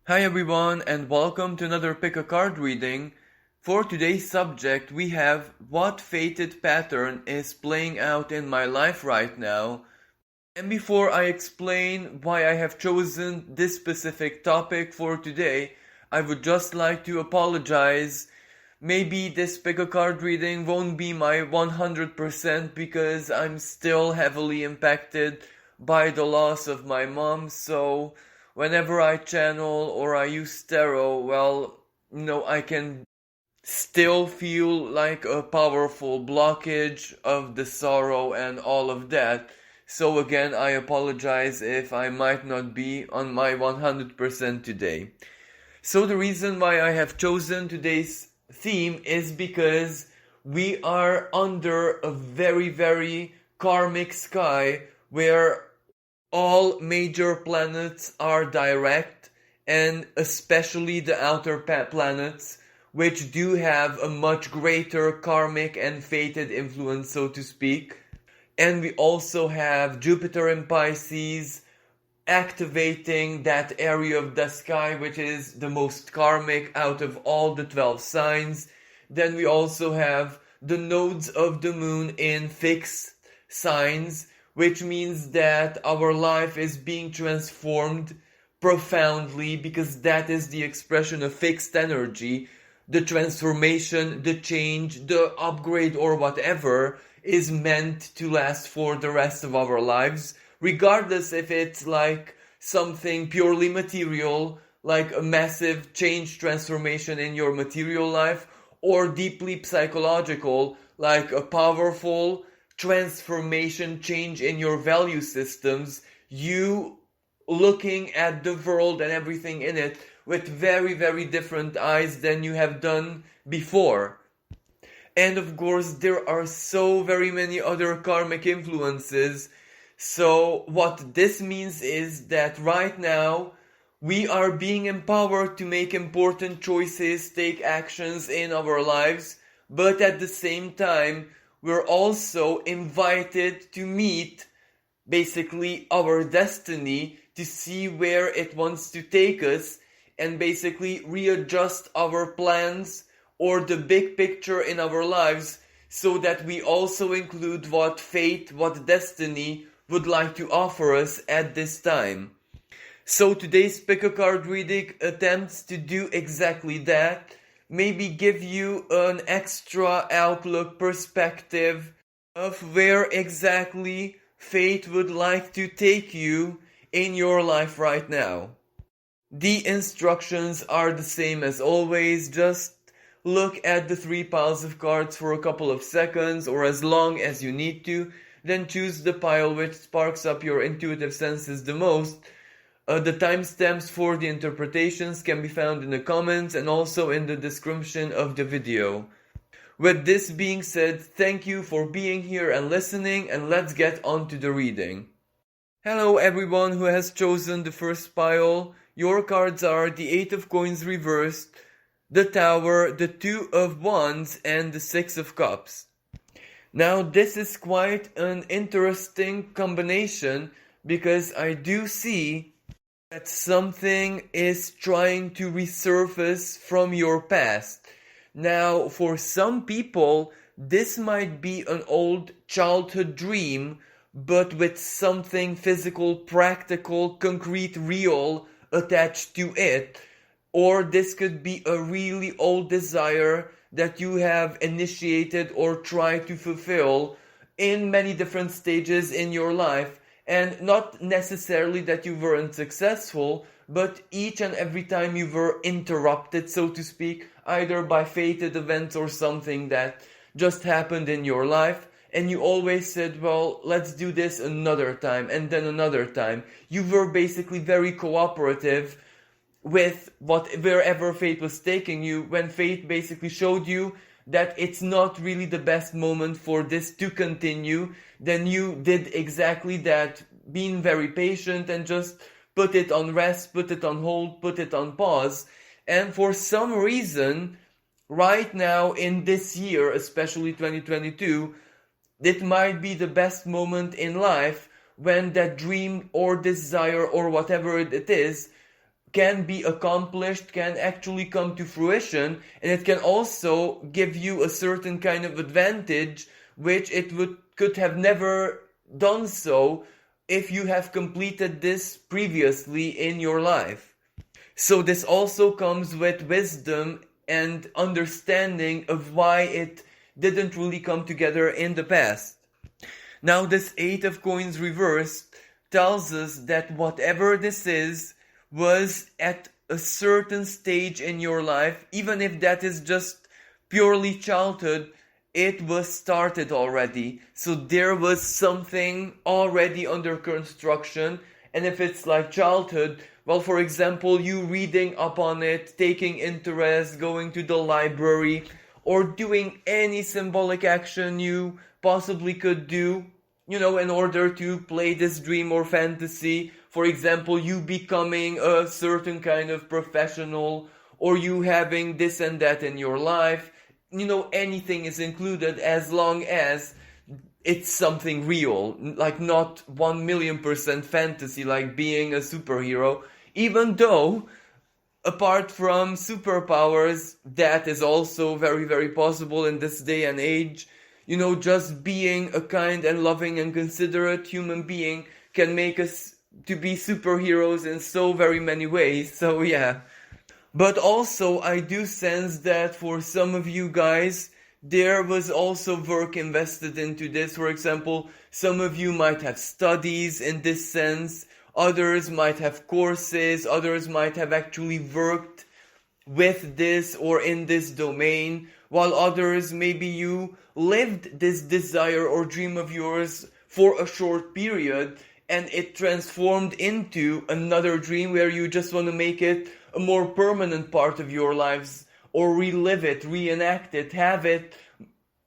Hi everyone and welcome to another pick a card reading. For today's subject we have what fated pattern is playing out in my life right now. And before I explain why I have chosen this specific topic for today, I would just like to apologize. Maybe this pick a card reading won't be my 100% because I'm still heavily impacted by the loss of my mom, so whenever I channel or I use tarot, I can still feel like a powerful blockage of the sorrow and all of that. So again, I apologize if I might not be on my 100% today. So the reason why I have chosen today's theme is because we are under a very, very karmic sky where all major planets are direct, and especially the outer planets, which do have a much greater karmic and fated influence, so to speak. And we also have Jupiter in Pisces activating that area of the sky, which is the most karmic out of all the 12 signs. Then we also have the nodes of the moon in fixed signs, which means that our life is being transformed profoundly because that is the expression of fixed energy. The transformation, the change, the upgrade, or whatever is meant to last for the rest of our lives, regardless if it's like something purely material, like a massive change transformation in your material life, or deeply psychological, like a powerful transformation change in your value systems, you looking at the world and everything in it with very, very different eyes than you have done before. And of course, there are so very many other karmic influences. So, what this means is that right now we are being empowered to make important choices, take actions in our lives, but at the same time, we're also invited to meet basically our destiny to see where it wants to take us and basically readjust our plans or the big picture in our lives so that we also include what fate, what destiny would like to offer us at this time. So today's pick a card reading attempts to do exactly that. Maybe give you an extra outlook perspective of where exactly fate would like to take you in your life right now. The instructions are the same as always, just look at the three piles of cards for a couple of seconds or as long as you need to, then choose the pile which sparks up your intuitive senses the most. The timestamps for the interpretations can be found in the comments and also in the description of the video. With this being said, thank you for being here and listening, and let's get on to the reading. Hello everyone who has chosen the first pile. Your cards are the 8 of coins reversed, the Tower, the 2 of wands, and the 6 of cups. Now this is quite an interesting combination because I do see that something is trying to resurface from your past. Now, for some people, this might be an old childhood dream, but with something physical, practical, concrete, real attached to it. Or this could be a really old desire that you have initiated or tried to fulfill in many different stages in your life, and not necessarily that you weren't successful, but each and every time you were interrupted, so to speak, either by fated events or something that just happened in your life, and you always said, well, let's do this another time, and then another time. You were basically very cooperative with wherever fate was taking you, when fate basically showed you that it's not really the best moment for this to continue, then you did exactly that, being very patient and just put it on rest, put it on hold, put it on pause. And for some reason, right now in this year, especially 2022, it might be the best moment in life when that dream or desire or whatever it is can be accomplished, can actually come to fruition, and it can also give you a certain kind of advantage which could have never done so if you have completed this previously in your life. So this also comes with wisdom and understanding of why it didn't really come together in the past. Now this Eight of Coins reversed tells us that whatever this is was at a certain stage in your life, even if that is just purely childhood, it was started already. So there was something already under construction, and if it's like childhood, well, for example, you reading up on it, taking interest, going to the library, or doing any symbolic action you possibly could do, in order to play this dream or fantasy. For example, you becoming a certain kind of professional, or you having this and that in your life. Anything is included as long as it's something real, like not 1,000,000% fantasy, like being a superhero. Even though, apart from superpowers, that is also very, very possible in this day and age. Just being a kind and loving and considerate human being can make us to be superheroes in so very many ways. So yeah. But also, I do sense that for some of you guys, there was also work invested into this. For example, some of you might have studies in this sense, others might have courses, others might have actually worked with this or in this domain, while others, maybe you lived this desire or dream of yours for a short period and it transformed into another dream where you just want to make it a more permanent part of your lives, or relive it, reenact it, have it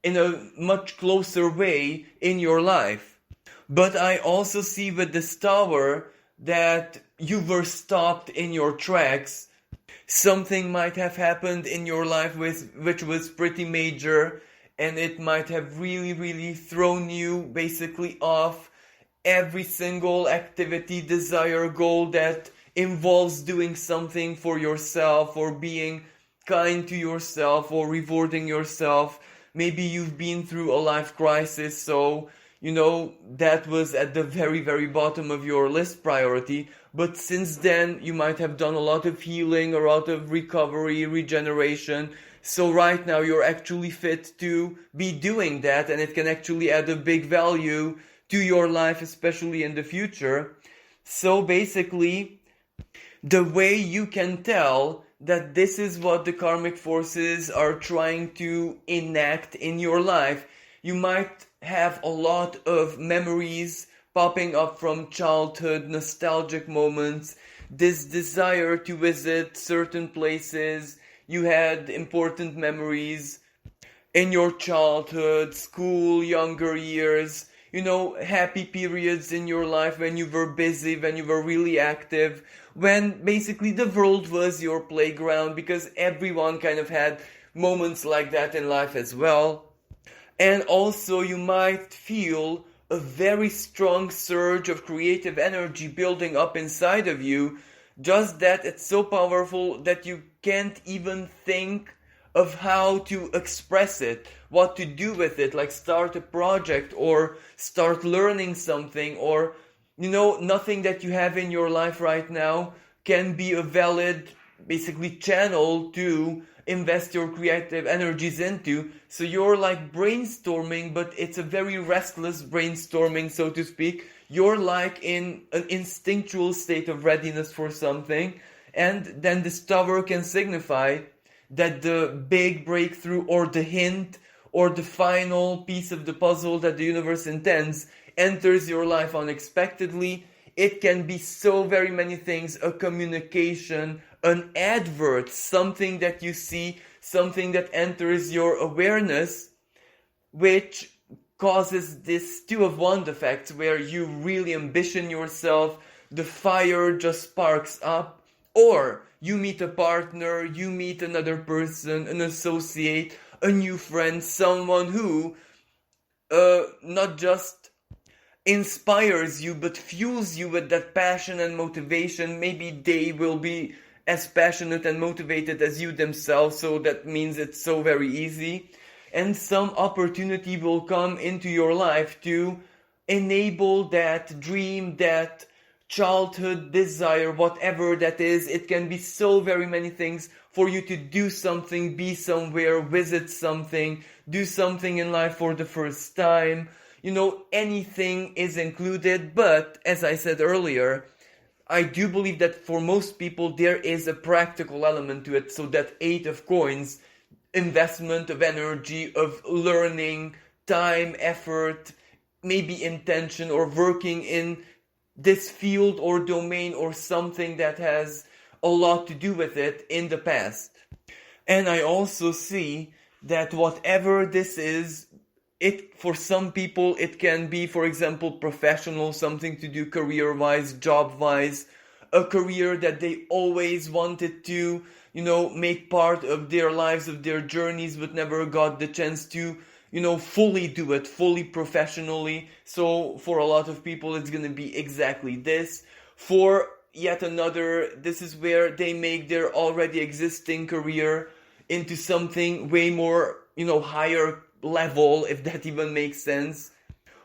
in a much closer way in your life. But I also see with this tower that you were stopped in your tracks. Something might have happened in your life which was pretty major, and it might have really, really thrown you basically off every single activity, desire, goal that involves doing something for yourself, or being kind to yourself, or rewarding yourself. Maybe you've been through a life crisis, so that was at the very, very bottom of your list priority. But since then, you might have done a lot of healing, a lot of recovery, regeneration. So right now, you're actually fit to be doing that, and it can actually add a big value to your life, especially in the future. So basically, the way you can tell that this is what the karmic forces are trying to enact in your life, you might have a lot of memories popping up from childhood, nostalgic moments, this desire to visit certain places. You had important memories in your childhood, school, younger years, happy periods in your life when you were busy, when you were really active, when basically the world was your playground, because everyone kind of had moments like that in life as well. And also you might feel a very strong surge of creative energy building up inside of you, just that it's so powerful that you can't even think of how to express it, what to do with it, like start a project or start learning something, or nothing that you have in your life right now can be a valid basically channel to invest your creative energies into. So you're like brainstorming, but it's a very restless brainstorming, so to speak. You're like in an instinctual state of readiness for something, and then this tower can signify that the big breakthrough or the hint or the final piece of the puzzle that the universe intends enters your life unexpectedly. It can be so very many things: a communication, an advert, something that you see, something that enters your awareness, which causes this two of one effect where you really ambition yourself, the fire just sparks up, or you meet a partner, you meet another person, an associate, a new friend, someone who not just inspires you but fuels you with that passion and motivation. Maybe they will be as passionate and motivated as you themselves, so that means it's so very easy. And some opportunity will come into your life to enable that dream, that childhood desire, whatever that is. It can be so very many things for you to do something, be somewhere, visit something, do something in life for the first time. Anything is included, but as I said earlier, I do believe that for most people there is a practical element to it. So that 8 of coins, investment of energy, of learning, time, effort, maybe intention, or working in this field or domain or something that has a lot to do with it in the past. And I also see that whatever this is, for some people it can be, for example, professional, something to do career-wise, job-wise, a career that they always wanted to, make part of their lives, of their journeys, but never got the chance to, fully do it, fully professionally. So for a lot of people, it's going to be exactly this. For yet another, this is where they make their already existing career into something way more, higher level, if that even makes sense.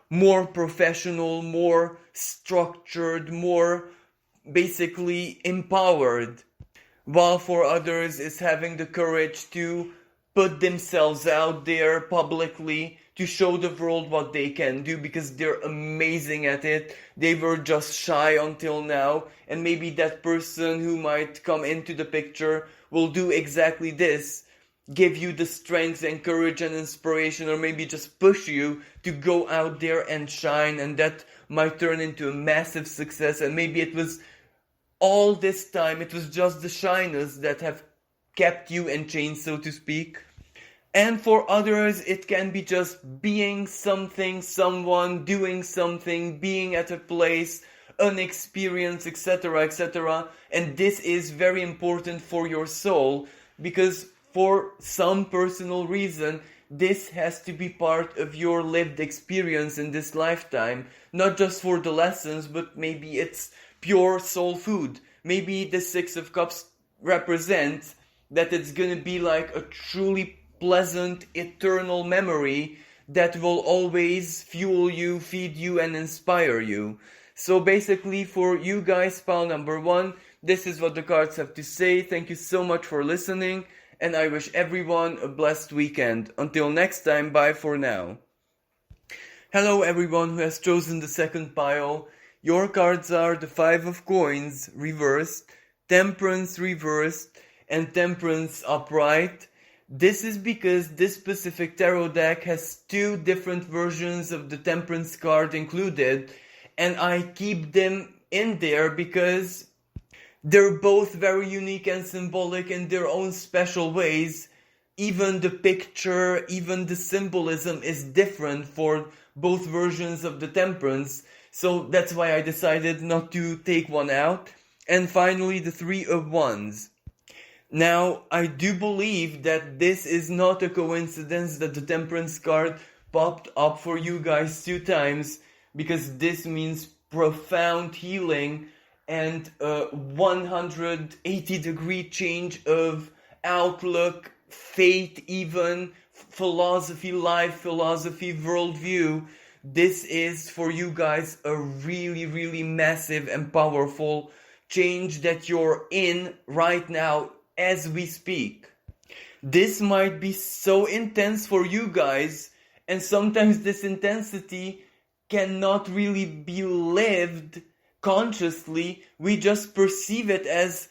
More professional, more structured, more basically empowered. While for others, is having the courage to put themselves out there publicly to show the world what they can do, because they're amazing at it. They were just shy until now, and maybe that person who might come into the picture will do exactly this, give you the strength and courage and inspiration, or maybe just push you to go out there and shine, and that might turn into a massive success. And maybe it was all this time, it was just the shyness that have kept you in chains, so to speak. And for others, it can be just being something, someone, doing something, being at a place, an experience, etc., etc. And this is very important for your soul, because for some personal reason, this has to be part of your lived experience in this lifetime. Not just for the lessons, but maybe it's pure soul food. Maybe the 6 of Cups represents that it's gonna be like a truly pleasant, eternal memory that will always fuel you, feed you, and inspire you. So basically, for you guys, pile number 1, this is what the cards have to say. Thank you so much for listening, and I wish everyone a blessed weekend. Until next time, bye for now. Hello everyone who has chosen the second pile. Your cards are the 5 of Coins reversed, Temperance reversed, and Temperance upright. This is because this specific tarot deck has 2 different versions of the Temperance card included, and I keep them in there because they're both very unique and symbolic in their own special ways. Even the picture, even the symbolism is different for both versions of the Temperance. So that's why I decided not to take one out. And finally, the 3 of Wands. Now, I do believe that this is not a coincidence that the Temperance card popped up for you guys 2 times, because this means profound healing and a 180-degree change of outlook, faith even, philosophy, life philosophy, worldview. This is for you guys a really, really massive and powerful change that you're in right now as we speak. This might be so intense for you guys, and sometimes this intensity cannot really be lived consciously. We just perceive it as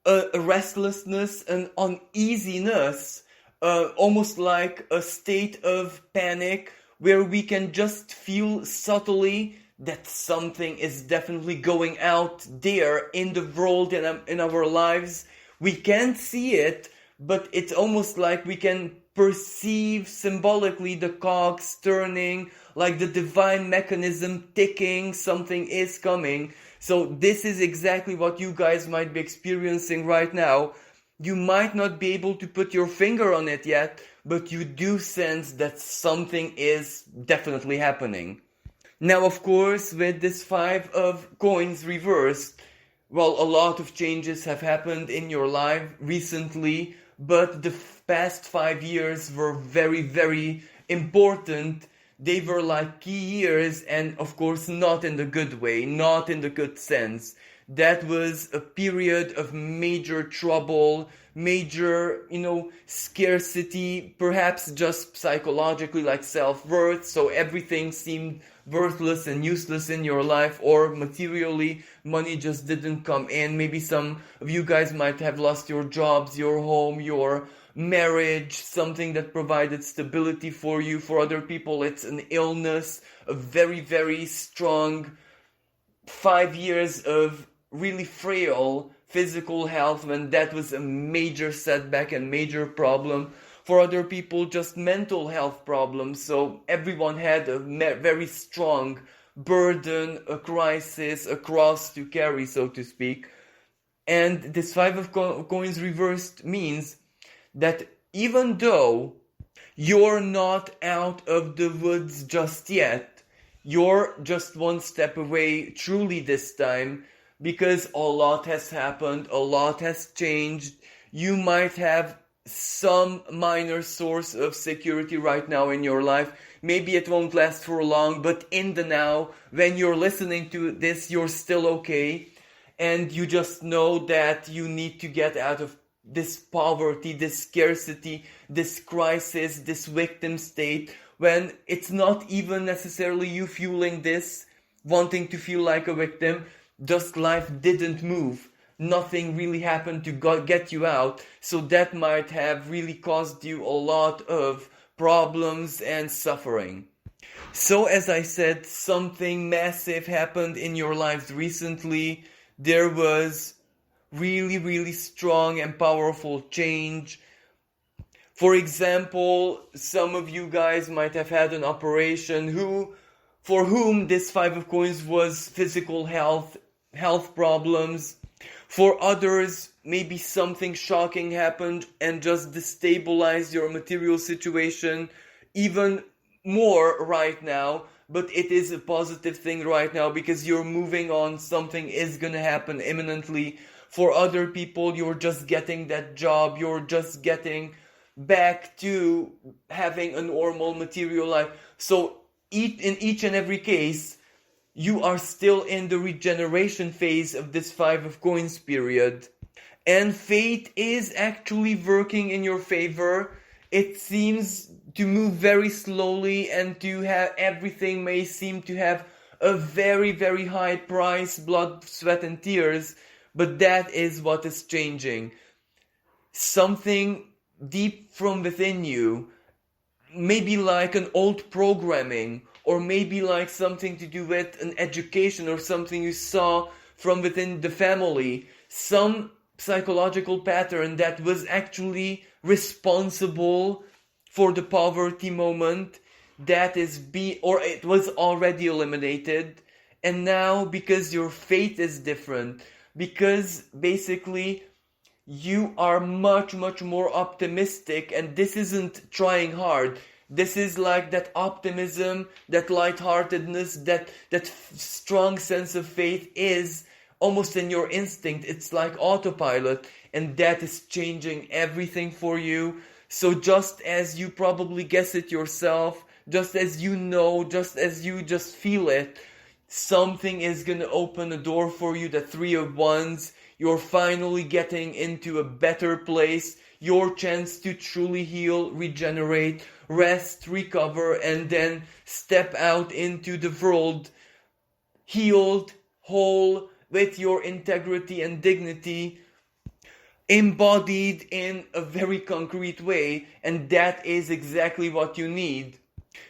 a restlessness, an uneasiness, almost like a state of panic, where we can just feel subtly that something is definitely going out there in the world and in our lives. We can't see it, but it's almost like we can perceive symbolically the cogs turning, like the divine mechanism ticking, something is coming. So this is exactly what you guys might be experiencing right now. You might not be able to put your finger on it yet, but you do sense that something is definitely happening. Now, of course, with this 5 of coins reversed, well, a lot of changes have happened in your life recently, but the past 5 years were very, very important. They were like key years, and of course, not in the good way, not in the good sense. That was a period of major trouble, major, scarcity, perhaps just psychologically, like self-worth. So everything seemed worthless and useless in your life, or materially, money just didn't come in. Maybe some of you guys might have lost your jobs, your home, your marriage, something that provided stability for you. For other people, it's an illness, a very, very strong 5 years of really frail physical health, when that was a major setback and major problem. For other people, just mental health problems. So everyone had a very strong burden, a crisis, a cross to carry, so to speak. And this 5 of coins reversed means that even though you're not out of the woods just yet, you're just one step away truly this time, because a lot has happened, a lot has changed. You might have some minor source of security right now in your life. Maybe it won't last for long, but in the now, when you're listening to this, you're still okay. And you just know that you need to get out of this poverty, this scarcity, this crisis, this victim state, when it's not even necessarily you fueling this, wanting to feel like a victim. Just life didn't move. Nothing really happened to get you out. So that might have really caused you a lot of problems and suffering. So as I said, something massive happened in your lives recently. There was really, really strong and powerful change. For example, some of you guys might have had an operation for whom this 5 of coins was physical health problems. For others, maybe something shocking happened and just destabilized your material situation even more right now. But it is a positive thing right now, because you're moving on. Something is gonna happen imminently. For other people, you're just getting that job. You're just getting back to having a normal material life. So in each and every case, you are still in the regeneration phase of this 5 of coins period. And fate is actually working in your favor. It seems to move very slowly, and to have everything may seem to have a very, very high price, blood, sweat, and tears. But that is what is changing. Something deep from within you, maybe like an old programming, or maybe like something to do with an education or something you saw from within the family, some psychological pattern that was actually responsible for the poverty moment, that is or it was already eliminated. And now, because your fate is different, because basically you are much, much more optimistic, and this isn't trying hard. This is like that optimism, that lightheartedness, that strong sense of faith is almost in your instinct. It's like autopilot, and that is changing everything for you. So just as you probably guess it yourself, just as you know, just as you just feel it, something is gonna open a door for you, the 3 of Wands. You're finally getting into a better place. Your chance to truly heal, regenerate, rest, recover, and then step out into the world healed, whole, with your integrity and dignity embodied in a very concrete way. And that is exactly what you need.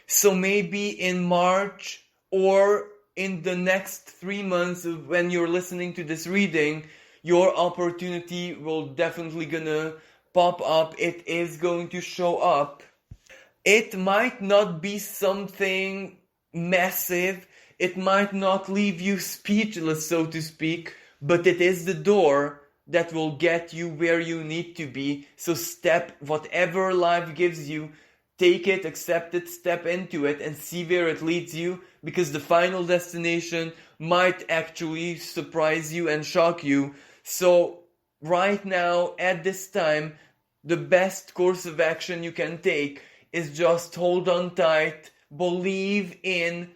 So maybe in March, or in the next 3 months when you're listening to this reading, your opportunity will definitely gonna pop up. It is going to show up. It might not be something massive. It might not leave you speechless, so to speak, but it is the door that will get you where you need to be. So whatever life gives you, take it, accept it, step into it, and see where it leads you, because the final destination might actually surprise you and shock you. So right now, at this time, the best course of action you can take is just hold on tight, believe in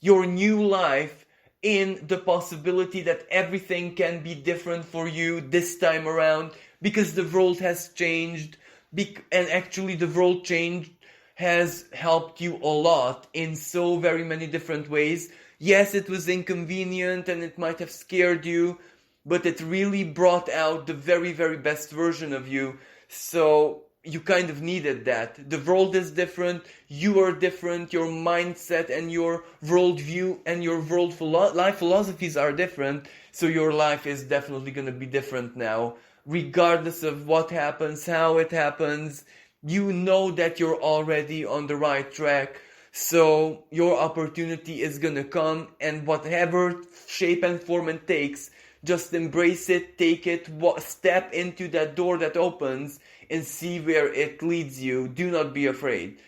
your new life, in the possibility that everything can be different for you this time around, because the world has changed, and actually the world change has helped you a lot in so very many different ways. Yes, it was inconvenient and it might have scared you, but it really brought out the very, very best version of you. So you kind of needed that. The world is different, you are different, your mindset and your worldview and your life philosophies are different, so your life is definitely going to be different now. Regardless of what happens, how it happens, you know that you're already on the right track. So your opportunity is going to come, and whatever shape and form it takes, just embrace it, take it, step into that door that opens, and see where it leads you. Do not be afraid.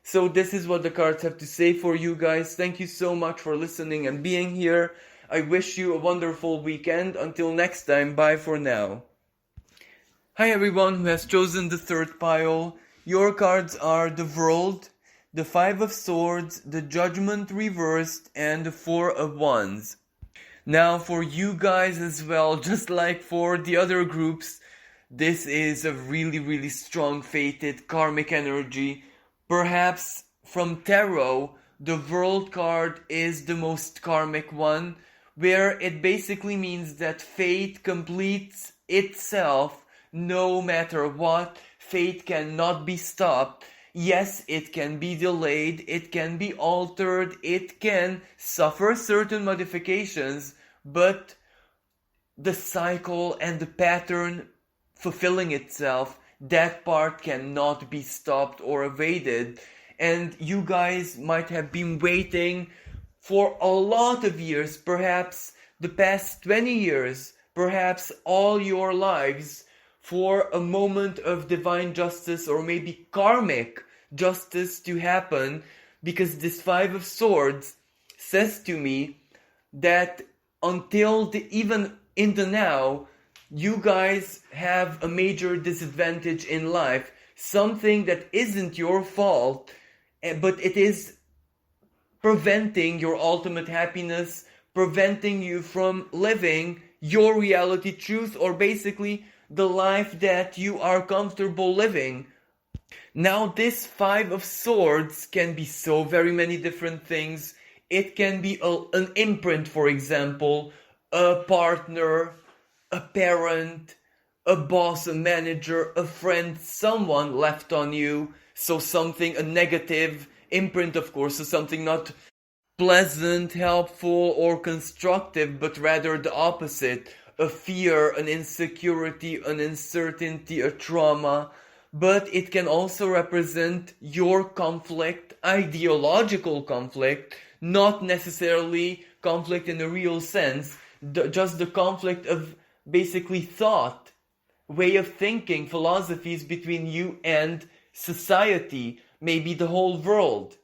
So this is what the cards have to say for you guys. Thank you so much for listening and being here. I wish you a wonderful weekend. Until next time, bye for now. Hi everyone who has chosen the third pile. Your cards are the World, the Five of Swords, the Judgment reversed, and the Four of Wands. Now for you guys as well, just like for the other groups, this is a really, really strong fated karmic energy. Perhaps from tarot, the World card is the most karmic one, where it basically means that fate completes itself no matter what. Fate cannot be stopped. Yes, it can be delayed, it can be altered, it can suffer certain modifications, but the cycle and the pattern fulfilling itself, that part cannot be stopped or evaded. And you guys might have been waiting for a lot of years, perhaps the past 20 years, perhaps all your lives, for a moment of divine justice or maybe karmic justice to happen, because this Five of Swords says to me that until even in the now, you guys have a major disadvantage in life, something that isn't your fault, but it is preventing your ultimate happiness, preventing you from living your reality truth, or basically the life that you are comfortable living. Now this Five of Swords can be so very many different things. It can be an imprint, for example, a partner, a parent, a boss, a manager, a friend, someone left on you. So something, a negative imprint, of course, so something not pleasant, helpful, or constructive, but rather the opposite. A fear, an insecurity, an uncertainty, a trauma. But it can also represent your conflict, ideological conflict, not necessarily conflict in a real sense, just the conflict of basically thought, way of thinking, philosophies between you and society, maybe the whole world.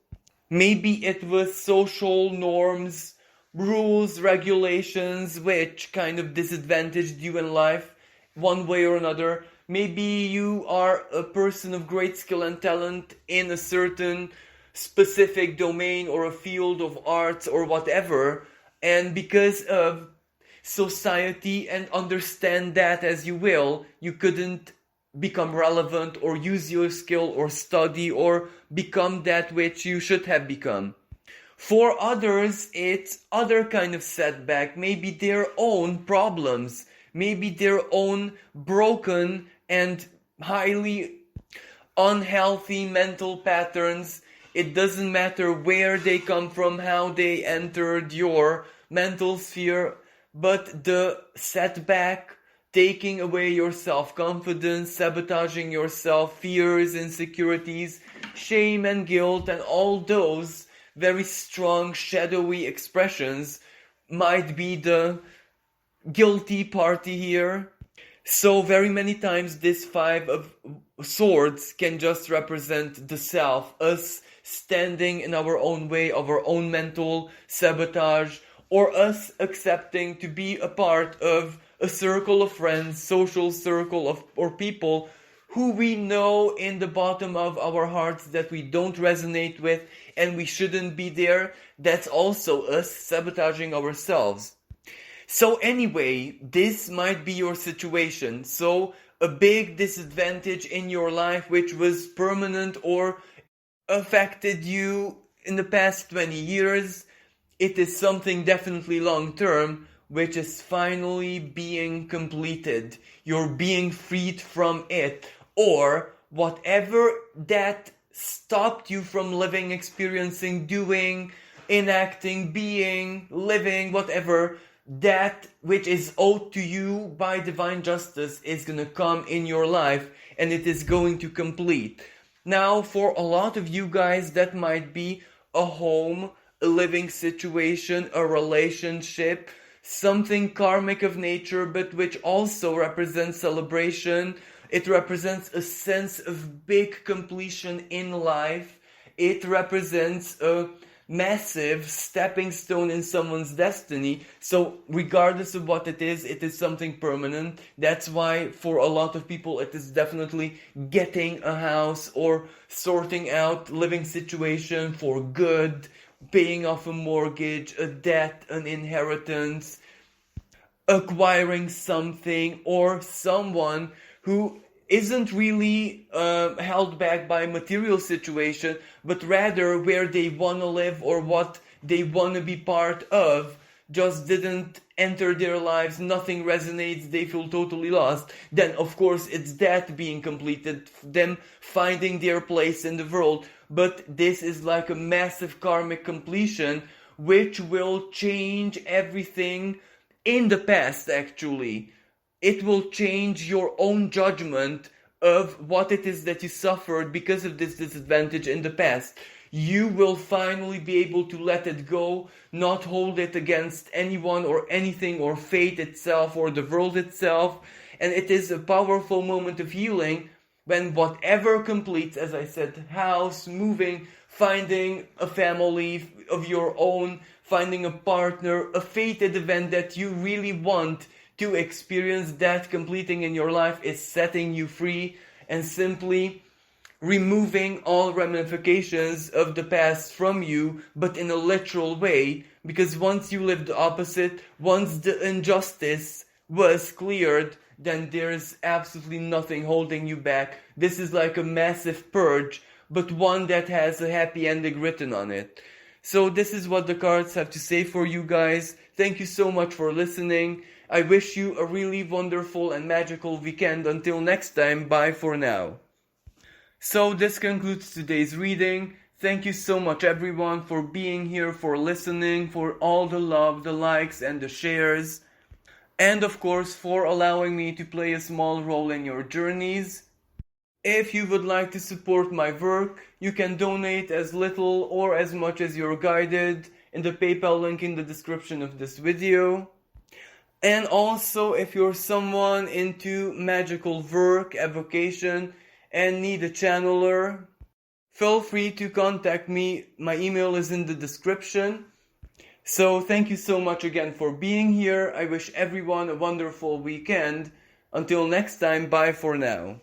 Maybe it was social norms, rules, regulations, which kind of disadvantaged you in life, one way or another. Maybe you are a person of great skill and talent in a certain specific domain or a field of arts or whatever, and because of society, and understand that as you will, you couldn't become relevant or use your skill or study or become that which you should have become. For others, it's other kind of setback, maybe their own problems, maybe their own broken and highly unhealthy mental patterns. It doesn't matter where they come from, how they entered your mental sphere, but the setback, taking away your self-confidence, sabotaging yourself, fears, insecurities, shame and guilt, and all those very strong, shadowy expressions might be the guilty party here. So very many times this Five of Swords can just represent the self, us standing in our own way of our own mental sabotage, or us accepting to be a part of a circle of friends, social circle of or people who we know in the bottom of our hearts that we don't resonate with and we shouldn't be there. That's also us sabotaging ourselves. So anyway, this might be your situation. So a big disadvantage in your life which was permanent or affected you in the past 20 years, it is something definitely long term which is finally being completed. You're being freed from it, or whatever that stopped you from living, experiencing, doing, enacting, being, living, whatever, that which is owed to you by divine justice is going to come in your life and it is going to complete. Now, for a lot of you guys, that might be a home, a living situation, a relationship, something karmic of nature, but which also represents celebration. It represents a sense of big completion in life. It represents a massive stepping stone in someone's destiny. So regardless of what it is something permanent. That's why for a lot of people it is definitely getting a house or sorting out living situation for good, paying off a mortgage, a debt, an inheritance, acquiring something, or someone who isn't really held back by material situation, but rather where they want to live or what they want to be part of just didn't enter their lives, nothing resonates, they feel totally lost. Then of course it's that being completed, them finding their place in the world. But this is like a massive karmic completion which will change everything in the past. Actually, it will change your own judgment of what it is that you suffered because of this disadvantage in the past. You will finally be able to let it go, not hold it against anyone or anything or fate itself or the world itself. And it is a powerful moment of healing when whatever completes, as I said, house, moving, finding a family of your own, finding a partner, a fated event that you really want to experience, that completing in your life is setting you free and simply removing all ramifications of the past from you, but in a literal way, because once you live the opposite, once the injustice was cleared, then there's absolutely nothing holding you back. This is like a massive purge, but one that has a happy ending written on it. So this is what the cards have to say for you guys. Thank you so much for listening. I wish you a really wonderful and magical weekend. Until next time, bye for now. So this concludes today's reading. Thank you so much everyone for being here, for listening, for all the love, the likes and the shares. And of course for allowing me to play a small role in your journeys. If you would like to support my work, you can donate as little or as much as you're guided in the PayPal link in the description of this video. And also, if you're someone into magical work, evocation, and need a channeler, feel free to contact me. My email is in the description. So thank you so much again for being here. I wish everyone a wonderful weekend. Until next time, bye for now.